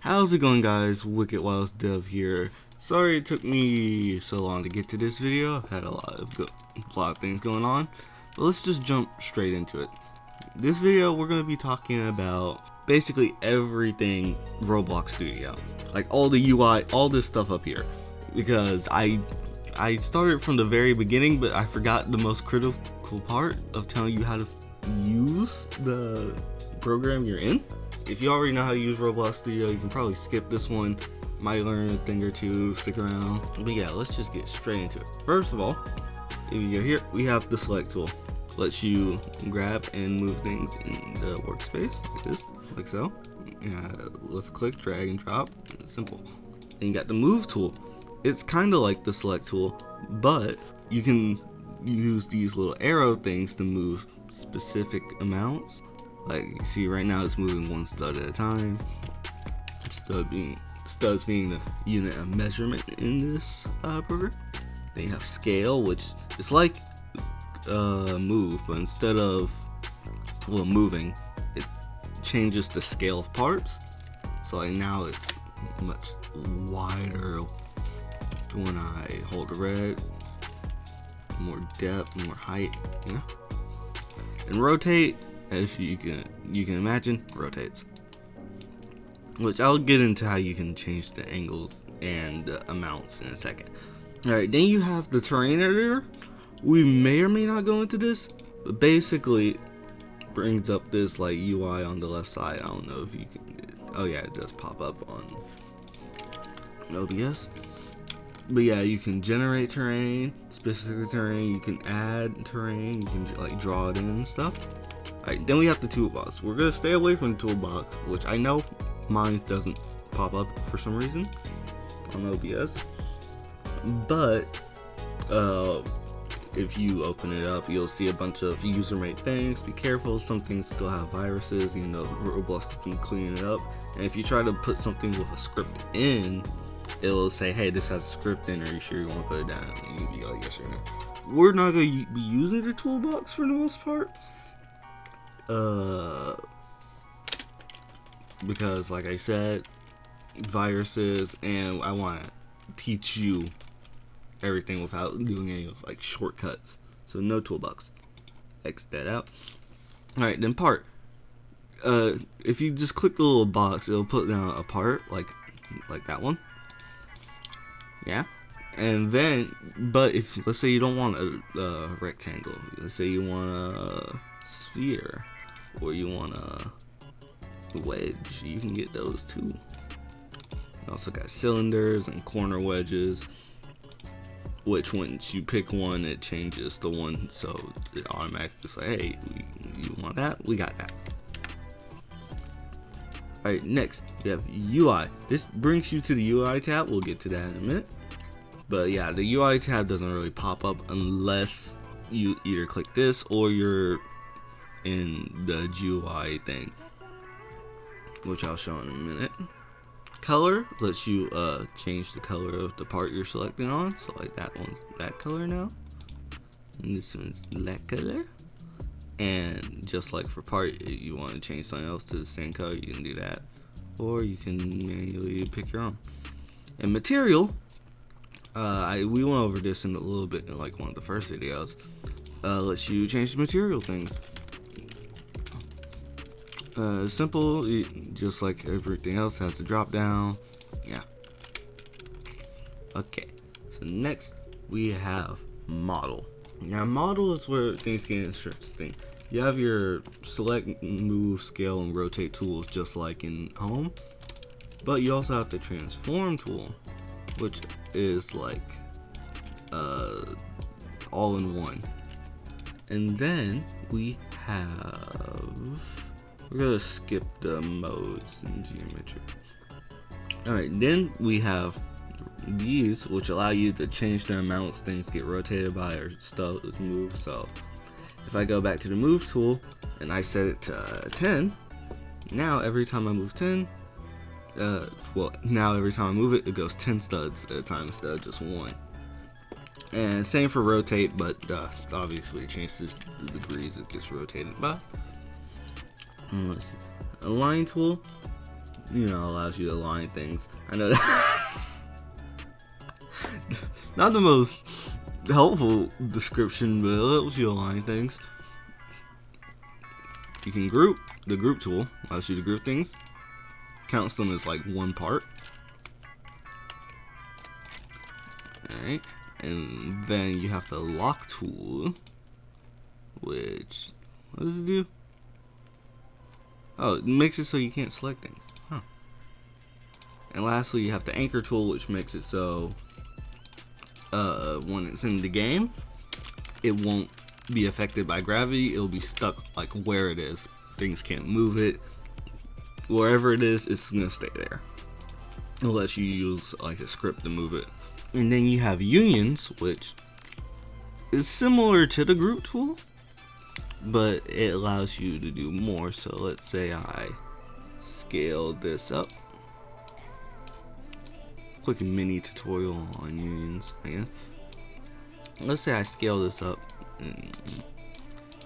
How's it going, guys? Wicked Wilds Dev here. Sorry it took me so long to get to this video. I've had a lot of things going on, but let's just jump straight into it. This video we're going to be talking about basically everything Roblox Studio, like all the UI, all this stuff up here, because I started from the very beginning, but I forgot the most critical part of telling you how to use the program you're in. If you already know how to use Roblox Studio, you can probably skip this one. Might learn a thing or two, stick around. But yeah, let's just get straight into it. First of all, if you go here, we have the select tool. Lets you grab and move things in the workspace like this, like so. Left click, drag and drop, simple. Then you got the move tool. It's kind of like the select tool, but you can use these little arrow things to move specific amounts. Like you see right now, it's moving one stud at a time. Studs being the unit of measurement in this program. Then you have scale, which is like move, but instead of moving, it changes the scale of parts. So like now it's much wider when I hold the red, more depth, more height, you know. And rotate, if you can imagine, rotates. Which I'll get into how you can change the angles and the amounts in a second. Alright, then you have the terrain editor. We may or may not go into this, but basically brings up this like UI on the left side. I don't know if you can, oh yeah, it does pop up on OBS. But yeah, you can generate terrain, specific terrain, you can add terrain, you can like draw it in and stuff. Alright, then we have the toolbox. We're gonna stay away from the toolbox, which I know mine doesn't pop up for some reason on OBS. But if you open it up, you'll see a bunch of user-made things. Be careful, some things still have viruses, even though Roblox has been cleaning it up. And if you try to put something with a script in, it'll say, hey, this has a script in, are you sure you want to put it down? And you'll be like, yes or no. We're not going to be using the toolbox for the most part. Because like I said, viruses, and I want to teach you everything without doing any like shortcuts. So no toolbox. X that out. Alright, then part. If you just click the little box, it'll put down a part like that one. Yeah. And then, but if let's say you don't want a rectangle, let's say you want a sphere, or you want a wedge, you can get those too. You also got cylinders and corner wedges, which once you pick one, it changes the one, so it automatically says, hey, you want that? We got that. Alright, next we have UI. This brings you to the UI tab. We'll get to that in a minute. But yeah, the UI tab doesn't really pop up unless you either click this or you're in the GUI thing, which I'll show in a minute. Color lets you change the color of the part you're selecting on. So like that one's that color now, and this one's that color. And just like for part, you want to change something else to the same color, you can do that, or you can manually pick your own. And material, we went over this in a little bit in like one of the first videos. Lets you change the material things. Simple, just like everything else, has to drop down. Yeah. Okay, so next we have model. Now model is where things get interesting. You have your select, move, scale, and rotate tools just like in home, but you also have the transform tool, which is like all in one. And then we have, we're gonna skip the modes in geometry. Alright, then we have these, which allow you to change the amounts things get rotated by or stuff is moved. So if I go back to the move tool and I set it to 10, now every time I move 10, now every time I move it, it goes 10 studs at a time instead of just one. And same for rotate, but obviously it changes the degrees it gets rotated by. Let's see. Align tool you know, allows you to align things. I know that not the most helpful description, but it helps you align things. You can group. The group tool allows you to group things. Counts them as like one part. Alright. And then you have the lock tool, which, what does it do? Oh, it makes it so you can't select things. Huh. And lastly, you have the anchor tool, which makes it so when it's in the game, it won't be affected by gravity. It'll be stuck like where it is. Things can't move it. Wherever it is, it's gonna stay there. Unless you use like a script to move it. And then you have unions, which is similar to the group tool, but it allows you to do more. So let's say I scale this up. Quick mini tutorial on unions, I guess. Let's say I scale this up, and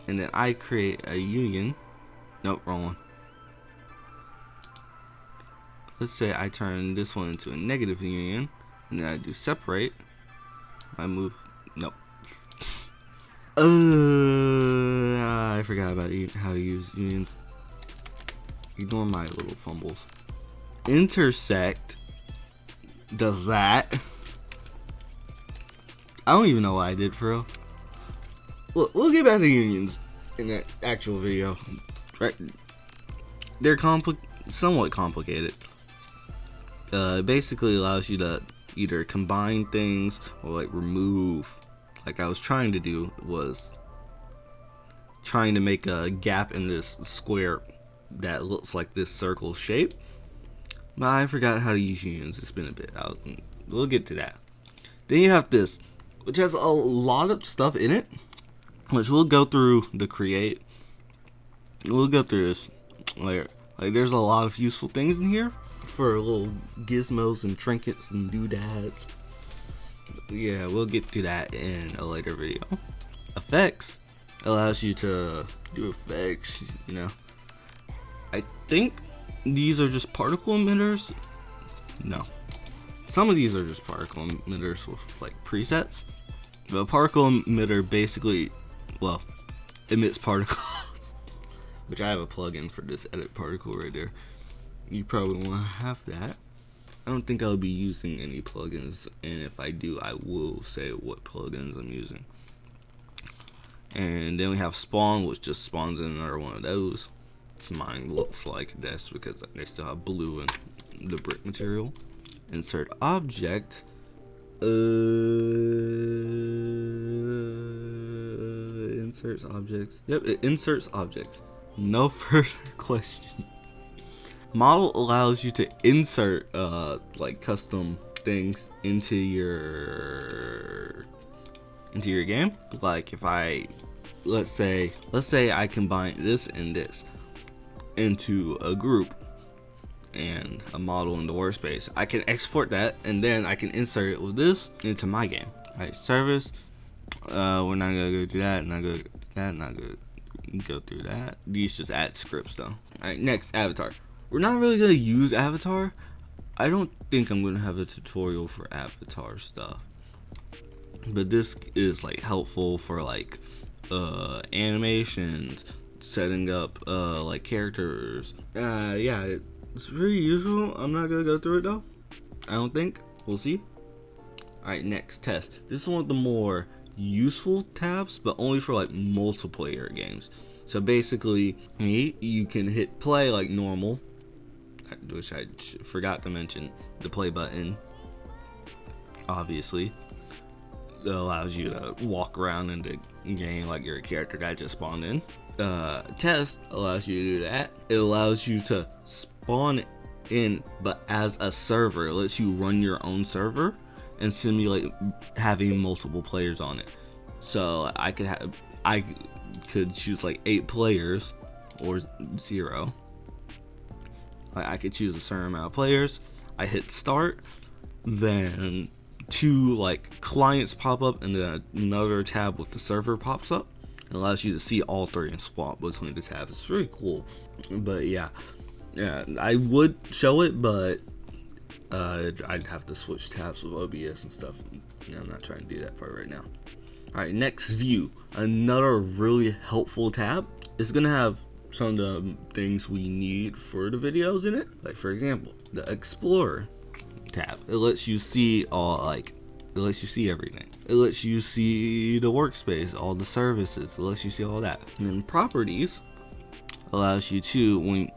then I create a union. Nope, wrong one. Let's say I turn this one into a negative union, and then I do separate. I move. Nope. I forgot about how to use unions. Ignore my little fumbles. Intersect does that. I don't even know what I did for real. We'll get back to unions in that actual video. Right? They're somewhat complicated. It basically allows you to either combine things or like remove. Like I was trying to do was trying to make a gap in this square that looks like this circle shape, but I forgot how to use unions. It's been a bit. We'll get to that. Then you have this, which has a lot of stuff in it, which we'll go through the create. We'll go through this later. Like there's a lot of useful things in here for little gizmos and trinkets and doodads. Yeah, we'll get to that in a later video. Effects allows you to do effects, you know. I think these are just particle emitters. No. Some of these are just particle emitters with like presets. The particle emitter basically, well, emits particles. Which I have a plugin for this edit particle right there. You probably want to have that. I don't think I'll be using any plugins, and if I do, I will say what plugins I'm using. And then we have spawn, which just spawns in another one of those. Mine looks like this because they still have blue in the brick material. Insert object. Inserts objects. Yep, it inserts objects. No further questions. Model allows you to insert like custom things into your game. Like if I let's say I combine this and this into a group and a model in the workspace, I can export that and then I can insert it with this into my game. Alright, service. We're not gonna go through that, not gonna go through that. These just add scripts though. Alright, next, avatar. We're not really gonna use avatar. I don't think I'm gonna have a tutorial for avatar stuff, but this is like helpful for like animations, setting up like characters. Yeah, it's pretty useful. I'm not gonna go through it though. I don't think. We'll see. Alright, next, test. This is one of the more useful tabs, but only for like multiplayer games. So basically, you can hit play like normal, which I forgot to mention, the play button obviously allows you to walk around in the game like you're a character that just spawned in. Test allows you to do that. It allows you to spawn in but as a server. It lets you run your own server and simulate having multiple players on it. So I could choose like 8 players or 0. I could choose a certain amount of players. I hit start, then 2 like clients pop up, and then another tab with the server pops up. It allows you to see all 3 and swap between the tabs. It's really cool. But yeah, Yeah, I would show it, but I'd have to switch tabs with OBS and stuff. Yeah, I'm not trying to do that part right now. Alright, next view. Another really helpful tab. It's gonna have some of the things we need for the videos in it. Like for example, the Explorer tab. It lets you see it lets you see everything. It lets you see the workspace, all the services. It lets you see all that. And then properties allows you to,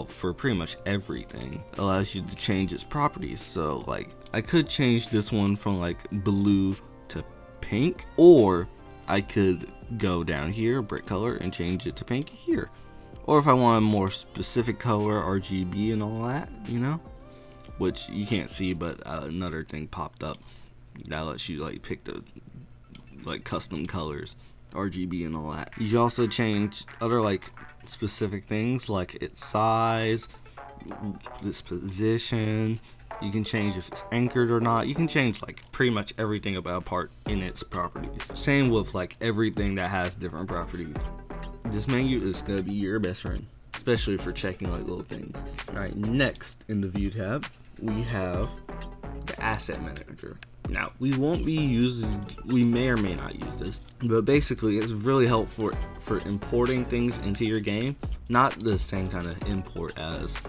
for pretty much everything, allows you to change its properties. So like I could change this one from like blue to pink, or I could go down here, brick color, and change it to pink here. Or if I want a more specific color, RGB and all that, you know, which you can't see, but another thing popped up that lets you like pick the like custom colors, RGB and all that. You can also change other like specific things like its size, its position. You can change if it's anchored or not. You can change like pretty much everything about a part in its properties. Same with like everything that has different properties. This menu is gonna be your best friend, especially for checking like little things. All right, next in the view tab, we have the asset manager. Now we may or may not use this, but basically it's really helpful for importing things into your game. Not the same kind of import as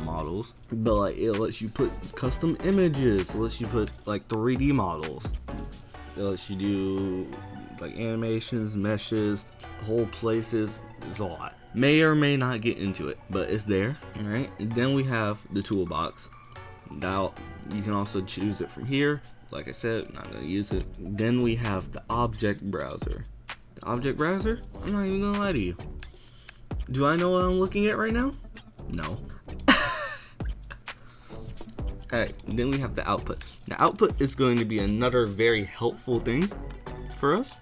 models, but like it lets you put custom images, it lets you put like 3D models, it lets you do like animations, meshes, whole places. It's a lot. May or may not get into it, but it's there. All right, and then we have the toolbox. Now you can also choose it from here. Like I said, not gonna use it. Then we have the object browser. The object browser? I'm not even gonna lie to you. Do I know what I'm looking at right now? No. Alright, then we have the output. The output is going to be another very helpful thing for us.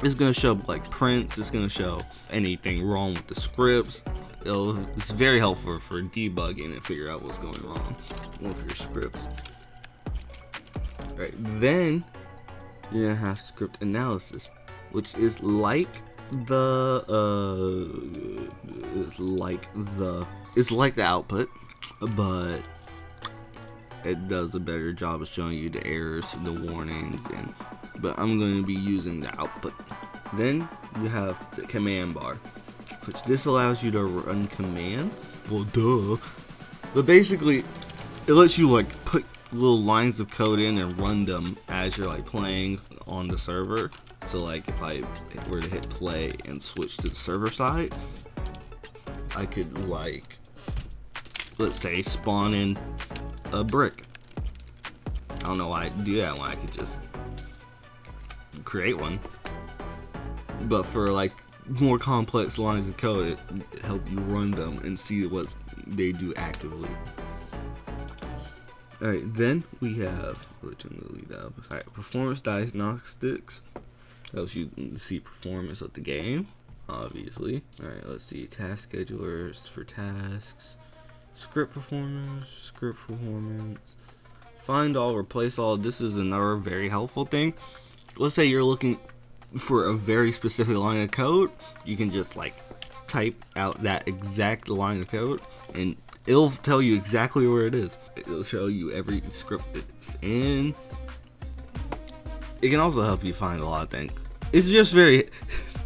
It's gonna show like prints, it's gonna show anything wrong with the scripts. It's very helpful for debugging and figure out what's going wrong with your scripts. Right, then you're gonna have script analysis, which is like the output, but it does a better job of showing you the errors, the warnings, but I'm going to be using the output. Then you have the command bar, which this allows you to run commands. Well, duh. But basically, it lets you like put little lines of code in and run them as you're like playing on the server. So like if I were to hit play and switch to the server side, I could like, let's say, spawn in a brick. I don't know why I do that when I could just create one. But for like more complex lines of code, it help you run them and see what they do actively. Alright, then we have, alright, performance diagnostics. Helps you see performance of the game, obviously. Alright, let's see, task schedulers for tasks, script performance, find all, replace all. This is another very helpful thing. Let's say you're looking for a very specific line of code, you can just like type out that exact line of code and it'll tell you exactly where it is. It'll show you every script it's in. It can also help you find a lot of things. It's just very,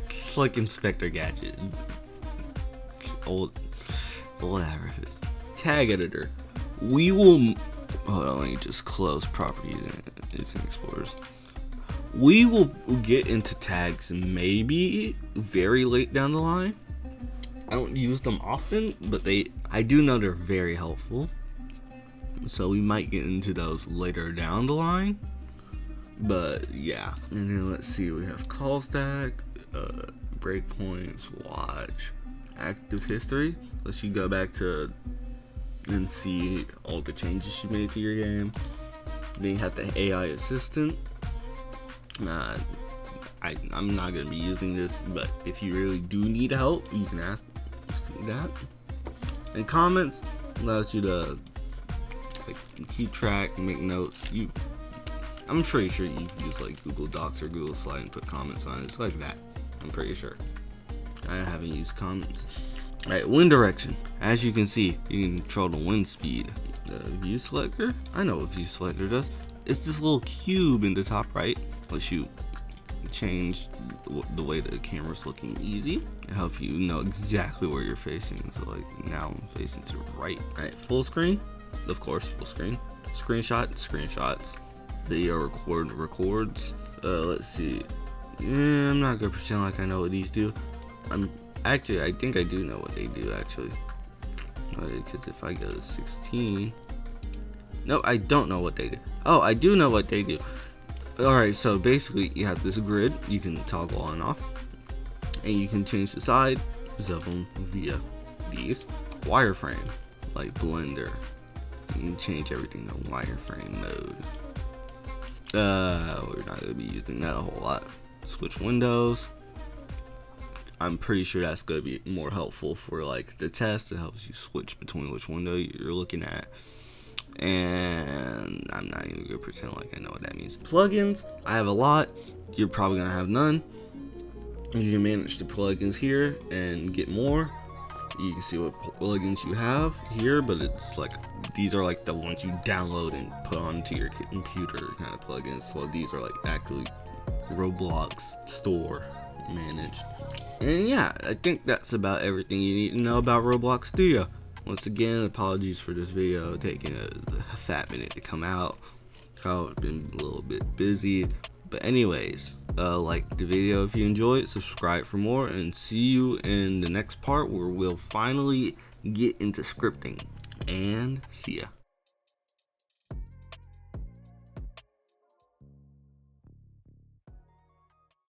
it's like Inspector Gadget. Whatever it is. Tag editor. We will, hold on, let me just close properties in Explorers. We will get into tags maybe very late down the line. I don't use them often, but I do know they're very helpful. So we might get into those later down the line. But yeah. And then let's see, we have call stack, breakpoints, watch, active history. Let's you go back to and see all the changes you made to your game. Then you have the AI assistant. I'm not going to be using this, but if you really do need help, you can ask that. And comments allows you to like keep track, make notes. I'm pretty sure you can use like Google Docs or Google Slide and put comments on it. It's like that, I'm pretty sure. I haven't used comments. Alright, wind direction. As you can see, you can control the wind speed. The view selector? I know what view selector does. It's this little cube in the top right. Lets you change the way the camera's looking easy. It helps you know exactly where you're facing. So like now I'm facing to the right. Alright, full screen. Of course, full screen. Screenshots. Video records. Let's see. I'm not gonna pretend like I know what these do. I think I do know what they do actually. Because if I go to 16, no, I don't know what they do. Oh, I do know what they do. Alright, so basically you have this grid you can toggle on and off, and you can change the size of them via these. Wireframe, like Blender, you can change everything to wireframe mode. We're not gonna be using that a whole lot. Switch windows. I'm pretty sure that's gonna be more helpful for like the test. It helps you switch between which window you're looking at. And I'm not even gonna pretend like I know what that means. Plugins, I have a lot. You're probably gonna have none. You can manage the plugins here and get more. You can see what plugins you have here, but it's like these are like the ones you download and put onto your computer kind of plugins. So these are like actually Roblox store managed. And yeah, I think that's about everything you need to know about Roblox Studio. Once again, apologies for this video taking a fat minute to come out. I've been a little bit busy. But anyways, like the video if you enjoyed, subscribe for more, and see you in the next part where we'll finally get into scripting. And see ya.